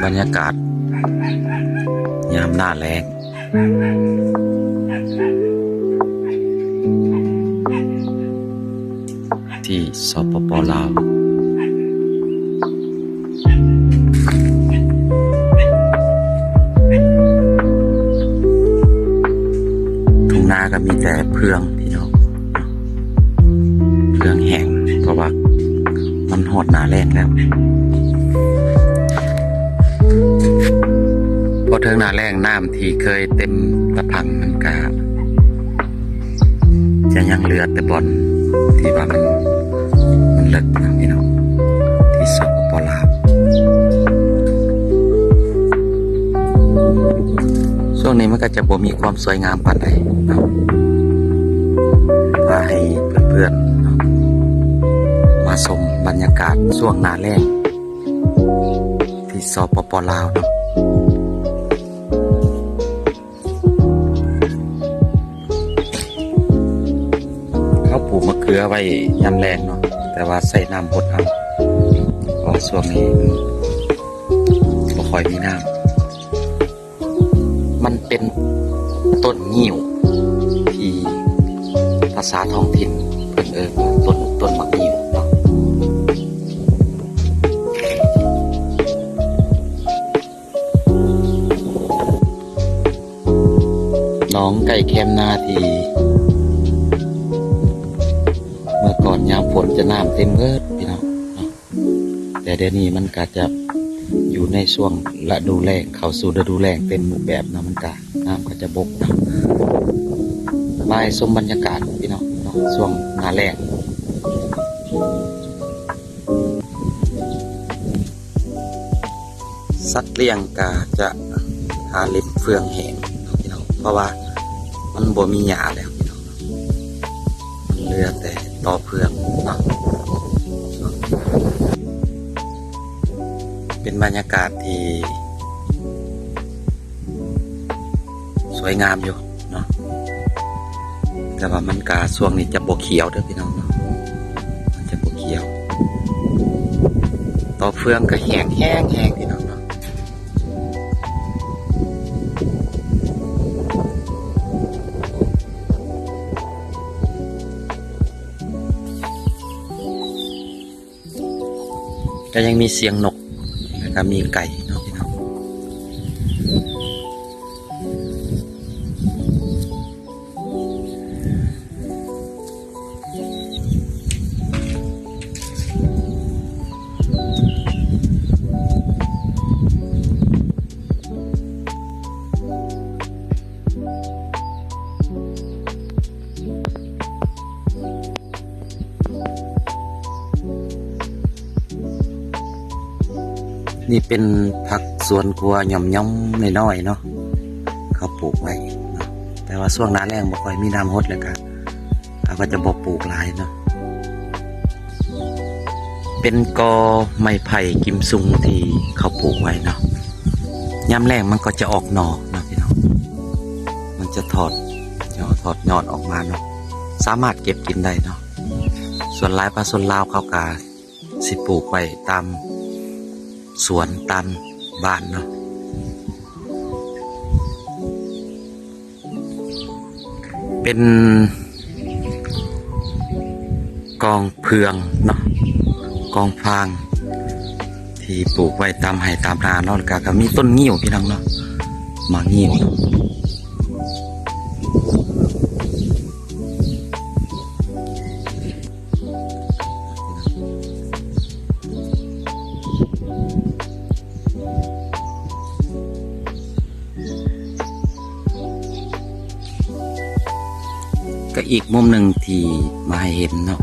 บรรยากาศยามหน้าแล้งที่สปป.ลาวทุ่งนาก็มีแต่เพืองพี่น้องเพืองแห้งเพราะว่ามันหอดหน้าแล้งแล้วพอถึงหน้าแล้งน้ำที่เคยเต็มตะพังมันก็จะยังเหลือแต่บ่อนที่ว่ามันเลิกนะพี่น้องที่สปป.ลาวช่วงนี้มันก็จะบ่มีความสวยงามปานใดนะว่าให้เพื่อนๆมาชมบรรยากาศช่วงหน้าแล้งที่สปป.ลาวเนาะเขาปลูกมะเขือไว้ยามแล้งเนาะแต่ว่าใส่น้ำหดเอาเพราะช่วงนี้บ่ค่อยมีน้ำมันเป็นต้นงิ้วที่ภาษาท้องถิ่นเพิ่นว่าต้นมะงิ้วเนาะน้องไก่แคมนาที่เมื่อก่อนยามฝนจะน้ำเต็มเบิดพี่น้องเนาะแต่เดี๋ยวนี้มันก็จะอยู่ในช่วงฤดูแล้งเข้าสู่ฤดูแล้งเต็มรูปแบบนะมันก็น้ำก็จะบกนะมาให้ชมบรรยากาศพี่น้องเนาะช่วงหน้าแล้งสัตว์เลี้ยงก็จะหาเล็บเฟืองแห้งพี่น้องเพราะว่ามันบ่มีหญ้าแล้วพี่น้องมันเหลือแต่ตอเฟืองเนาะเป็นบรรยากาศที่สวยงามอยู่เนาะแต่ว่ามันกาช่วงนี้จะบ่เขียวเด้อพี่น้องเนาะมันจะบ่เขียวตอเฟืองก็แห้งพี่น้องเนาะก็ยังมีเสียงนกแล้วก็มีไก่เนาะพี่น้องนี่เป็นผักสวนครัวหย่อมๆน้อยๆเนาะเขาปลูกไว้เนาะแต่ว่าช่วงหน้าแล้งบ่ค่อยมีน้ำฮดเลยครับเขาก็จะบ่ปลูกหลายเนาะเป็นกอไม้ไผ่กิมซุงที่เขาปลูกไว้เนาะยามแล้งมันก็จะออกหน่อเนาะพี่น้องมันจะถอดยอดออกมาเนาะสามารถเก็บกินได้เนาะส่วนหลายปลาส่วนลาวเขาก็สิปลูกไว้ตามสวนตามบ้านเนาะเป็นกองเพืองเนาะกองฟางที่ปลูกไว้ตามไห่ตามนาเนาะก็มีต้นงิ้วพี่น้องเนาะหมากงิ้วก็อีกมุมหนึ่งที่มาให้เห็นเนาะ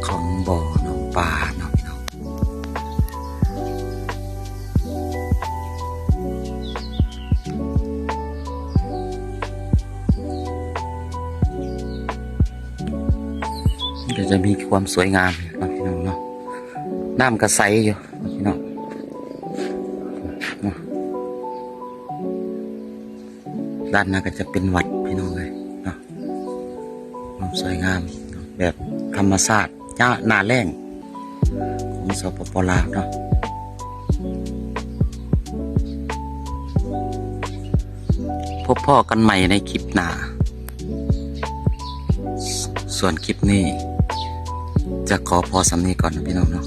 ของบ่อน้องปลาเนาะพี่น้องก็จะมีความสวยงามเนาะพี่น้องเนาะน้ำกระใสอยู่พี่น้องด้านหน้าก็จะเป็นวัดพี่น้องเลยเนาะความสวยงามแบบธรรมชาติหน้าแล้ง ของสปปลาวเนาะพบพ่อกันใหม่ในคลิปหน้าส่วนคลิปนี้จะขอพอสำนี้ก่อนนะพี่น้องเนาะ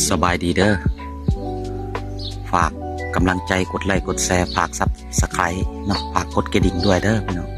สบายดีเด้อฝากกำลังใจกดไลค์กดแชร์ฝากซับสไครต์เนาะฝากกดกระดิ่งด้วยเด้อพี่น้อง